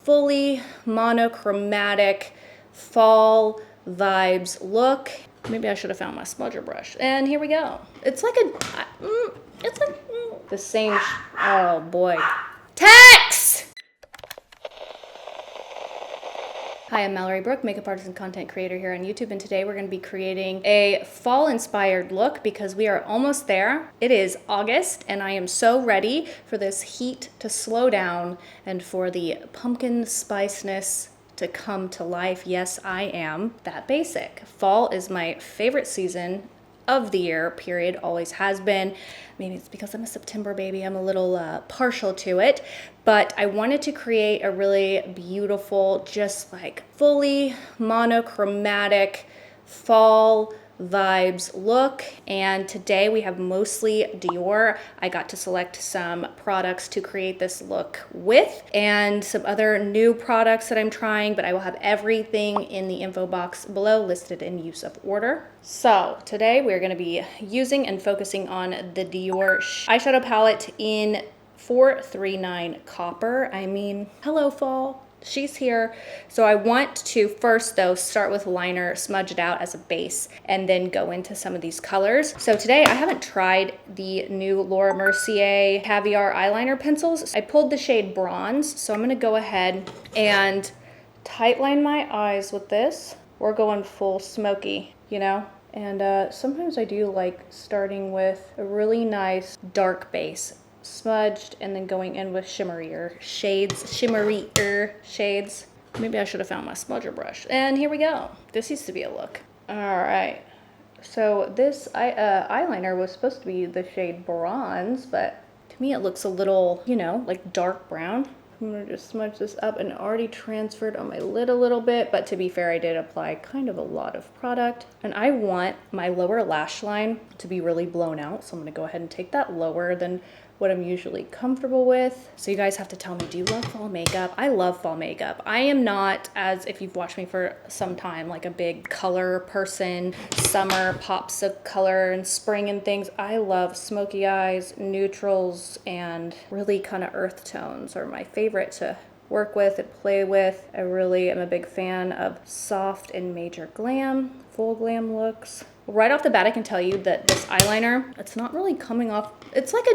fully monochromatic fall vibes look. Maybe I should have found my smudger brush. And here we go. It's like the same, oh boy. Tex! Hi, I'm Mallory Brooke, makeup artist and content creator here on YouTube, and today we're going to be creating a fall-inspired look because we are almost there. It is August, and I am so ready for this heat to slow down and for the pumpkin spiciness to come to life. Yes, I am that basic. Fall is my favorite season of the year, period, always has been. Maybe it's because I'm a September baby, I'm a little partial to it, but I wanted to create a really beautiful, just like fully monochromatic fall vibes look. And today we have mostly Dior. I got to select some products to create this look with and some other new products that I'm trying, but I will have everything in the info box below listed in use of order. So today we're going to be using and focusing on the Dior eyeshadow palette in 439 Copper. I mean, hello fall. She's here. So I want to first though start with liner, smudge it out as a base, and then go into some of these colors. So today I haven't tried the new Laura Mercier Caviar eyeliner pencils. I pulled the shade Bronze, so I'm gonna go ahead and tightline my eyes with this. We're going full smoky, you know? And sometimes I do like starting with a really nice dark base, smudged, and then going in with shimmerier shades. Maybe I should have found my smudger brush. And here we go. This used to be a look. All right. So this eyeliner was supposed to be the shade Bronze, but to me it looks a little, you know, like dark brown. I'm gonna just smudge this up, and it already transferred on my lid a little bit, but to be fair, I did apply kind of a lot of product. And I want my lower lash line to be really blown out, so I'm gonna go ahead and take that lower than what I'm usually comfortable with. So you guys have to tell me, do you love fall makeup? I love fall makeup. I am not, as if you've watched me for some time, like a big color person. Summer pops of color and spring and things. I love smoky eyes, neutrals, and really kind of earth tones are my favorite to work with and play with. I really am a big fan of soft and major glam, full glam looks. Right off the bat, I can tell you that this eyeliner, it's not really coming off. It's like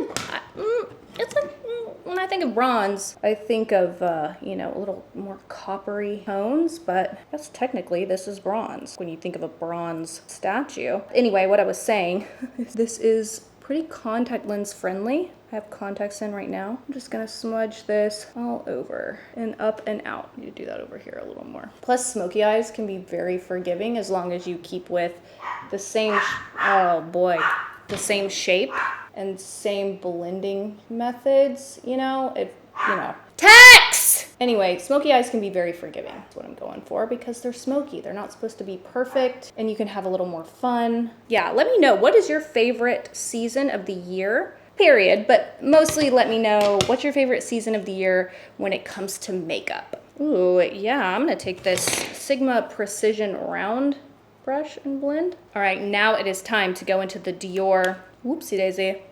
when I think of bronze, I think of, you know, a little more coppery tones, but I guess technically this is bronze when you think of a bronze statue. Anyway, what I was saying, this is pretty contact lens friendly. I have contacts in right now. I'm just gonna smudge this all over and up and out. I need to do that over here a little more. Plus, smoky eyes can be very forgiving as long as you keep with the same, oh boy, the same shape and same blending methods, you know, Tex! Anyway, smoky eyes can be very forgiving. That's what I'm going for because they're smoky. They're not supposed to be perfect, and you can have a little more fun. Yeah, let me know, what is your favorite season of the year? Period, but mostly let me know what's your favorite season of the year when it comes to makeup. Ooh, yeah, I'm gonna take this Sigma Precision Round brush and blend. All right, now it is time to go into the Dior, whoopsie daisy,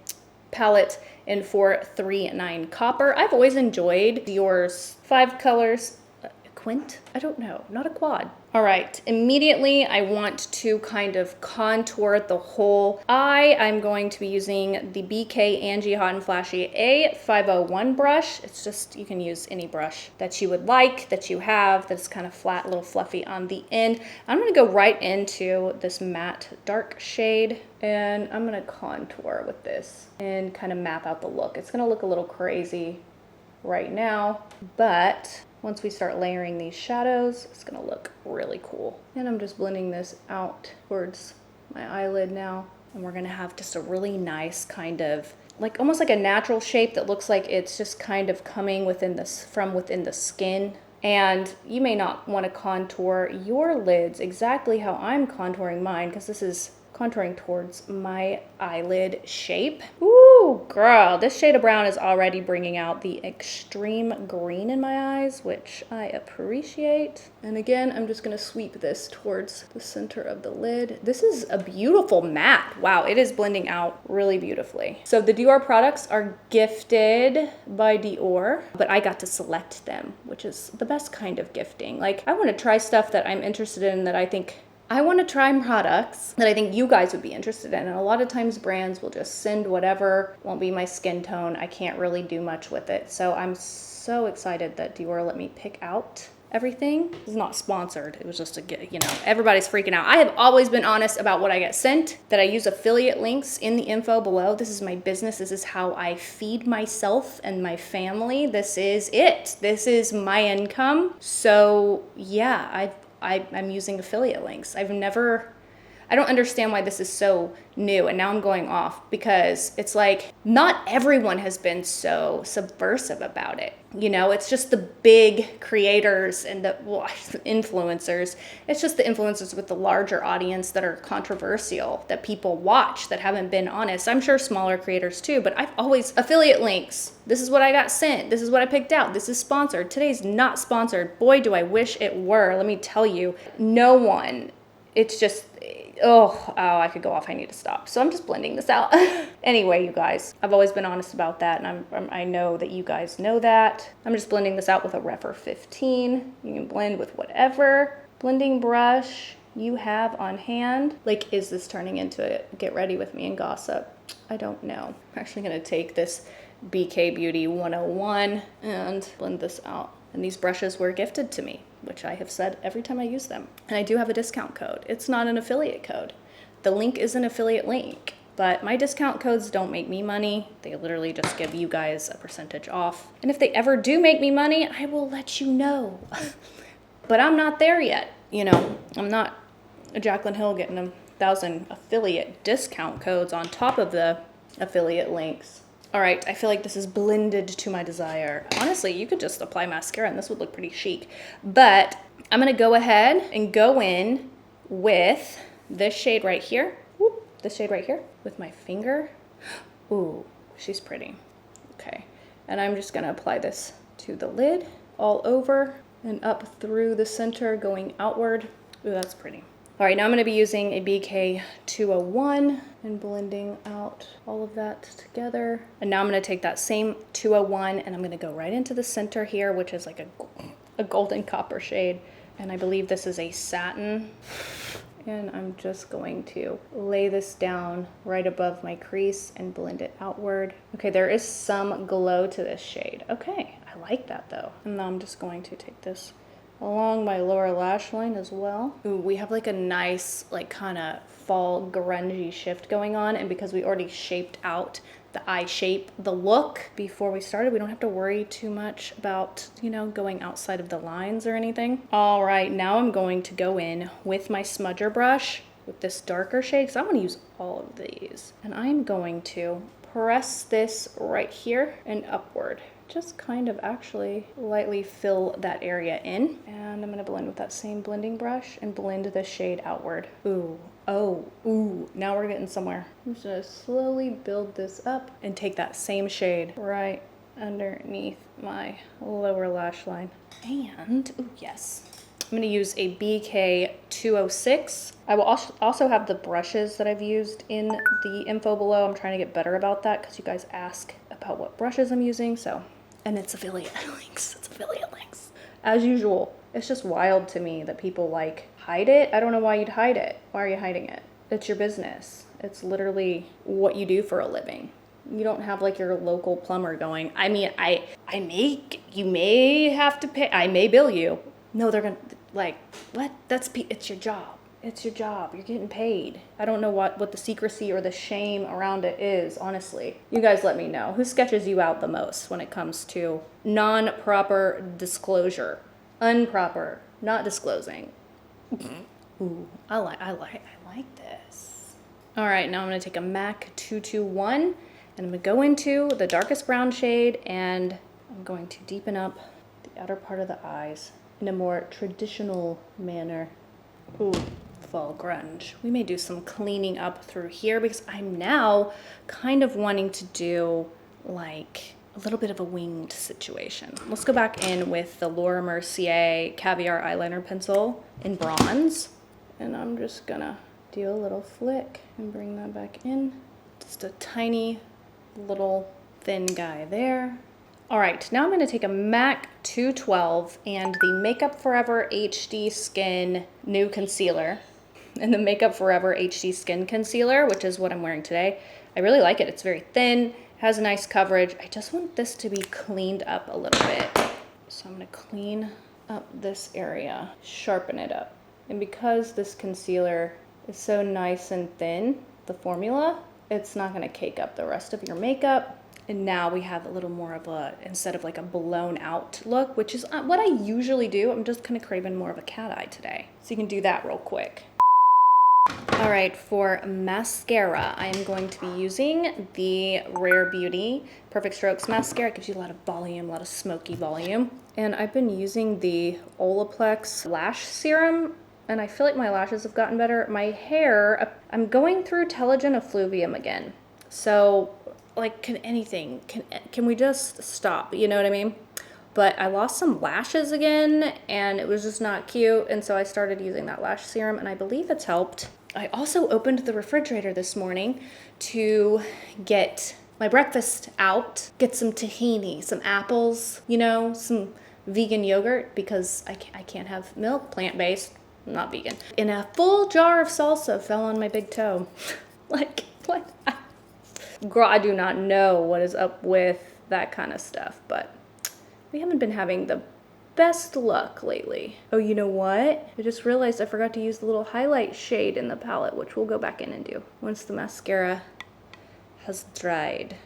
palette in 439 Copper. I've always enjoyed Dior's 5 colors. Quint? I don't know, not a quad. All right, immediately I want to kind of contour the whole eye. I'm going to be using the BK Angie Hot and Flashy A501 brush. It's just, you can use any brush that you would like, that you have, that's kind of flat, a little fluffy on the end. I'm gonna go right into this matte dark shade, and I'm gonna contour with this and kind of map out the look. It's gonna look a little crazy right now, but once we start layering these shadows, it's gonna look really cool. And I'm just blending this out towards my eyelid now. And we're gonna have just a really nice kind of, like almost like a natural shape that looks like it's just kind of coming within this, from within the skin. And you may not wanna contour your lids exactly how I'm contouring mine, because this is contouring towards my eyelid shape. Woo! Woo, girl, this shade of brown is already bringing out the extreme green in my eyes, which I appreciate. And again, I'm just gonna sweep this towards the center of the lid. This is a beautiful matte. Wow, it is blending out really beautifully. So the Dior products are gifted by Dior, but I got to select them, which is the best kind of gifting. Like, I wanna try stuff that I'm interested in, that I want to try products that I think you guys would be interested in. And a lot of times brands will just send whatever, won't be my skin tone. I can't really do much with it. So I'm so excited that Dior let me pick out everything. This is not sponsored. It was just everybody's freaking out. I have always been honest about what I get sent, that I use affiliate links in the info below. This is my business. This is how I feed myself and my family. This is it. This is my income. So yeah, I'm using affiliate links. I don't understand why this is so new, and now I'm going off, because it's like, not everyone has been so subversive about it. It's just the big creators and the influencers. It's just the influencers with the larger audience that are controversial, that people watch, that haven't been honest. I'm sure smaller creators too, but I've always, affiliate links. This is what I got sent. This is what I picked out. This is sponsored. Today's not sponsored. Boy, do I wish it were. Let me tell you, no one. It's just, I could go off. I need to stop. So I'm just blending this out. Anyway, you guys, I've always been honest about that, and I know that you guys know that. I'm just blending this out with a Refer 15. You can blend with whatever blending brush you have on hand. Like, is this turning into a get ready with me and gossip? I don't know. I'm actually gonna take this BK Beauty 101 and blend this out. And these brushes were gifted to me, which I have said every time I use them. And I do have a discount code. It's not an affiliate code. The link is an affiliate link, but my discount codes don't make me money. They literally just give you guys a percentage off. And if they ever do make me money, I will let you know. But I'm not there yet. I'm not a Jaclyn Hill getting 1,000 affiliate discount codes on top of the affiliate links. All right, I feel like this is blended to my desire. Honestly, you could just apply mascara and this would look pretty chic. But I'm gonna go ahead and go in with this shade right here. Whoop, this shade right here with my finger. Ooh, she's pretty. Okay, and I'm just gonna apply this to the lid, all over and up through the center, going outward. Ooh, that's pretty. All right, now I'm gonna be using a BK 201 and blending out all of that together. And now I'm gonna take that same 201 and I'm gonna go right into the center here, which is like a golden copper shade. And I believe this is a satin. And I'm just going to lay this down right above my crease and blend it outward. Okay, there is some glow to this shade. Okay, I like that though. And now I'm just going to take this along my lower lash line as well. Ooh, we have like a nice, like kind of fall grungy shift going on. And because we already shaped out the eye shape, the look before we started, we don't have to worry too much about, going outside of the lines or anything. All right, now I'm going to go in with my smudger brush with this darker shade, because I want to use all of these. And I'm going to press this right here and upward. Just kind of actually lightly fill that area in. And I'm gonna blend with that same blending brush and blend the shade outward. Ooh, oh, ooh, now we're getting somewhere. I'm just gonna slowly build this up and take that same shade right underneath my lower lash line. And, ooh, yes. I'm gonna use a BK 206. I will also have the brushes that I've used in the info below. I'm trying to get better about that because you guys ask about what brushes I'm using, so. And it's affiliate links. It's affiliate links. As usual, it's just wild to me that people hide it. I don't know why you'd hide it. Why are you hiding it? It's your business. It's literally what you do for a living. You don't have your local plumber going, I mean, you may have to pay, I may bill you. No, they're gonna, what? It's your job. It's your job. You're getting paid. I don't know what the secrecy or the shame around it is, honestly. You guys let me know. Who sketches you out the most when it comes to non-proper disclosure? Unproper, not disclosing. Ooh, I like this. All right, now I'm gonna take a MAC 221 and I'm gonna go into the darkest brown shade and I'm going to deepen up the outer part of the eyes in a more traditional manner. Ooh, fall grunge. We may do some cleaning up through here because I'm now kind of wanting to do like a little bit of a winged situation. Let's go back in with the Laura Mercier Caviar Eyeliner Pencil in bronze. And I'm just gonna do a little flick and bring that back in. Just a tiny little thin guy there. All right, now I'm gonna take a MAC 212 and the Makeup Forever HD Skin New Concealer and the Makeup Forever HD Skin Concealer, which is what I'm wearing today. I really like it. It's very thin, has nice coverage. I just want this to be cleaned up a little bit. So I'm gonna clean up this area, sharpen it up. And because this concealer is so nice and thin, the formula, it's not gonna cake up the rest of your makeup. And now we have a little more of a, instead of like a blown out look, which is what I usually do. I'm just kind of craving more of a cat eye today. So you can do that real quick. All right, for mascara, I am going to be using the Rare Beauty Perfect Strokes Mascara. It gives you a lot of volume, a lot of smoky volume. And I've been using the Olaplex Lash Serum, and I feel like my lashes have gotten better. My hair, I'm going through telogen effluvium again. So like, can we just stop? You know what I mean? But I lost some lashes again and it was just not cute. And so I started using that lash serum and I believe it's helped. I also opened the refrigerator this morning to get my breakfast out, get some tahini, some apples, you know, some vegan yogurt because I can't have milk, plant-based, not vegan. And a full jar of salsa fell on my big toe. Like, what? Girl, I do not know what is up with that kind of stuff, but we haven't been having the best luck lately. Oh, you know what? I just realized I forgot to use the little highlight shade in the palette, which we'll go back in and do once the mascara has dried.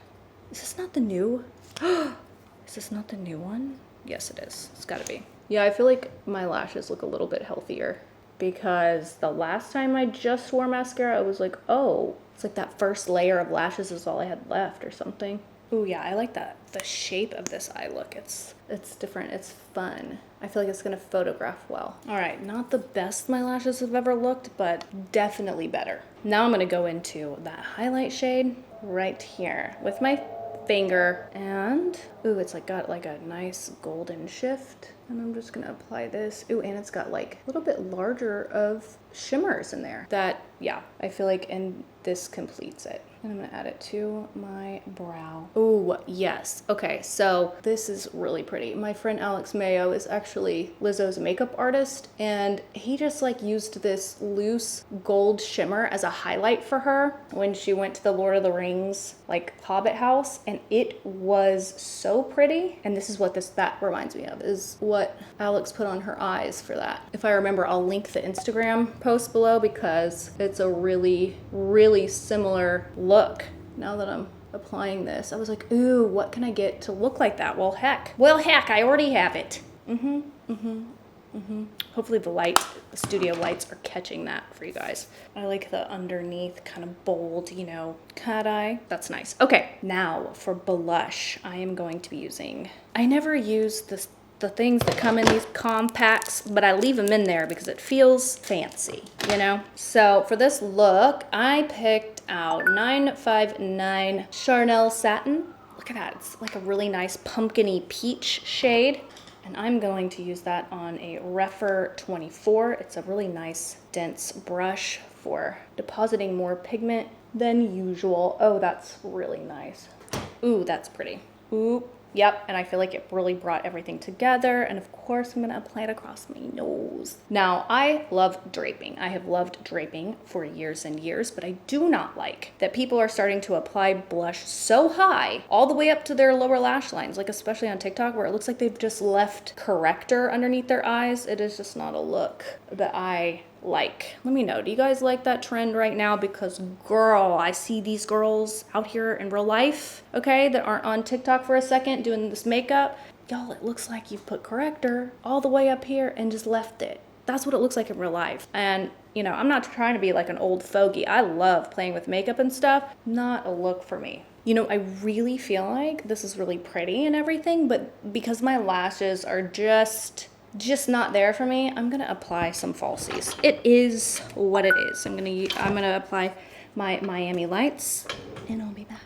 Is this not the new? Is this not the new one? Yes, it is. It's gotta be. Yeah, I feel like my lashes look a little bit healthier because the last time I just wore mascara, I was like, oh, it's like that first layer of lashes is all I had left or something. Oh yeah, I like that. The shape of this eye look, it's different, it's fun. I feel like it's gonna photograph well. All right, not the best my lashes have ever looked, but definitely better. Now I'm gonna go into that highlight shade right here with my finger and, ooh, it's like got like a nice golden shift. And I'm just gonna apply this. Ooh, and it's got like a little bit larger of shimmers in there. That, yeah, I feel like, and this completes it. And I'm gonna add it to my brow. Ooh, yes. Okay, so this is really pretty. My friend Alex Mayo is actually Lizzo's makeup artist, and he just like used this loose gold shimmer as a highlight for her when she went to the Lord of the Rings, like Hobbit house, and it was so pretty. And this is what that reminds me of, is what Alex put on her eyes for that. If I remember, I'll link the Instagram post below because it's a really, really similar look. Now that I'm applying this, I was like, ooh, what can I get to look like that? Well, heck, I already have it. Hopefully the studio lights are catching that for you guys. I like the underneath kind of bold, you know, cat eye. That's nice. Okay, now for blush, I am going to be using, I never use the things that come in these compacts, but I leave them in there because it feels fancy, you know? So for this look, I picked out 959 Charnel Satin. Look at that, it's like a really nice pumpkin-y peach shade. And I'm going to use that on a Refer 24. It's a really nice, dense brush for depositing more pigment than usual. Oh, that's really nice. Ooh, that's pretty. Ooh. Yep, and I feel like it really brought everything together. And of course, I'm gonna apply it across my nose. Now, I love draping. I have loved draping for years and years, but I do not like that people are starting to apply blush so high, all the way up to their lower lash lines, like especially on TikTok, where it looks like they've just left corrector underneath their eyes. It is just not a look that I like. Let me know, do you guys like that trend right now? Because girl, I see these girls out here in real life, okay, that aren't on TikTok for a second doing this makeup. Y'all, it looks like you've put corrector all the way up here and just left it. That's what it looks like in real life. And you know, I'm not trying to be like an old fogey. I love playing with makeup and stuff. Not a look for me. You know, I really feel like this is really pretty and everything, but because my lashes are just just not there for me, I'm gonna apply some falsies. It is what it is. I'm gonna apply my Miami Lights, and I'll be back.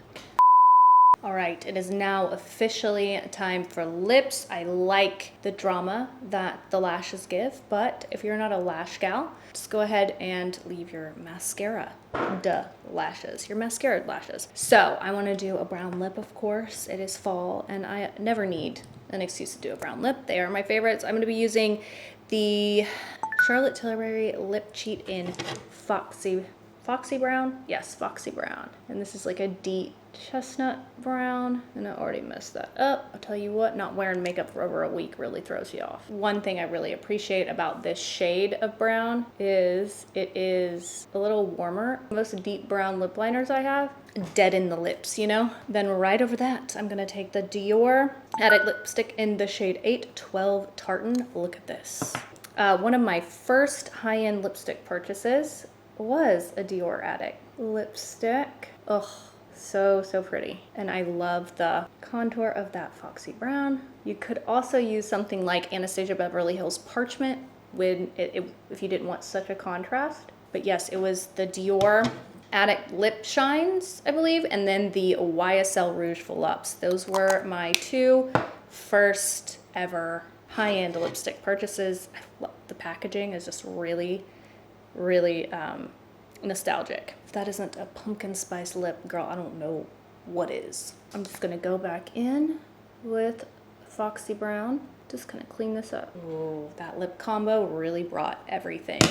All right, it is now officially time for lips. I like the drama that the lashes give, but if you're not a lash gal, just go ahead and leave your mascara lashes, your mascara lashes. So I want to do a brown lip, of course. It is fall, and I never need an excuse to do a brown lip. They are my favorites. I'm going to be using the Charlotte Tilbury Lip Cheat in Foxy Brown? Yes, Foxy Brown. And this is like a deep chestnut brown, and I already messed that up. I'll tell you what, not wearing makeup for over a week really throws you off. One thing I really appreciate about this shade of brown is it is a little warmer. Most deep brown lip liners I have deaden the lips, you know? Then right over that, I'm gonna take the Dior Addict lipstick in the shade 812 Tartan. Look at this. One of my first high-end lipstick purchases was a Dior Addict lipstick. Ugh. So pretty. And I love the contour of that Foxy Brown. You could also use something like Anastasia Beverly Hills Parchment if you didn't want such a contrast. But yes, it was the Dior Addict Lip Shines, I believe, and then the YSL Rouge Volupes. Those were my two first ever high-end lipstick purchases. The packaging is just really nostalgic. If that isn't a pumpkin spice lip, girl, I don't know what is. I'm just gonna go back in with Foxy Brown. Just gonna clean this up. Ooh, that lip combo really brought everything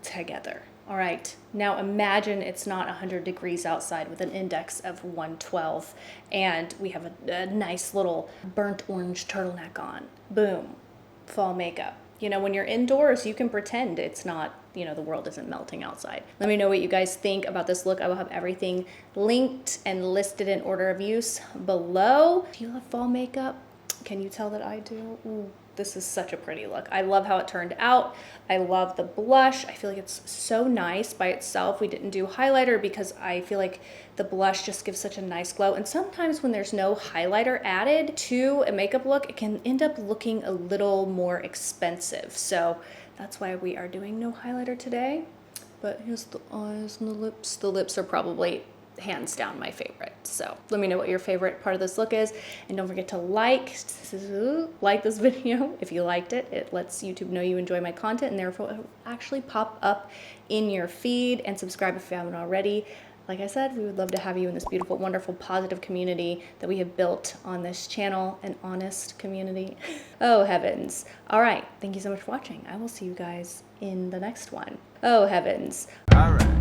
together. All right, now imagine it's not 100 degrees outside with an index of 112 and we have a nice little burnt orange turtleneck on. Boom, fall makeup. You know, when you're indoors, you can pretend it's not, you know, the world isn't melting outside. Let me know what you guys think about this look. I will have everything linked and listed in order of use below. Do you love fall makeup? Can you tell that I do? Ooh, this is such a pretty look. I love how it turned out. I love the blush. I feel like it's so nice by itself. We didn't do highlighter because I feel like the blush just gives such a nice glow. And sometimes when there's no highlighter added to a makeup look, it can end up looking a little more expensive. So that's why we are doing no highlighter today. But here's the eyes and the lips. The lips are probably hands down my favorite. So let me know what your favorite part of this look is, and don't forget to like this video if you liked it. It lets YouTube know you enjoy my content, and therefore it will actually pop up in your feed. And subscribe if you haven't already. Like I said, we would love to have you in this beautiful, wonderful, positive community that we have built on this channel, an honest community. Oh heavens. All right, thank you so much for watching. I will see you guys in the next one. Oh heavens. All right.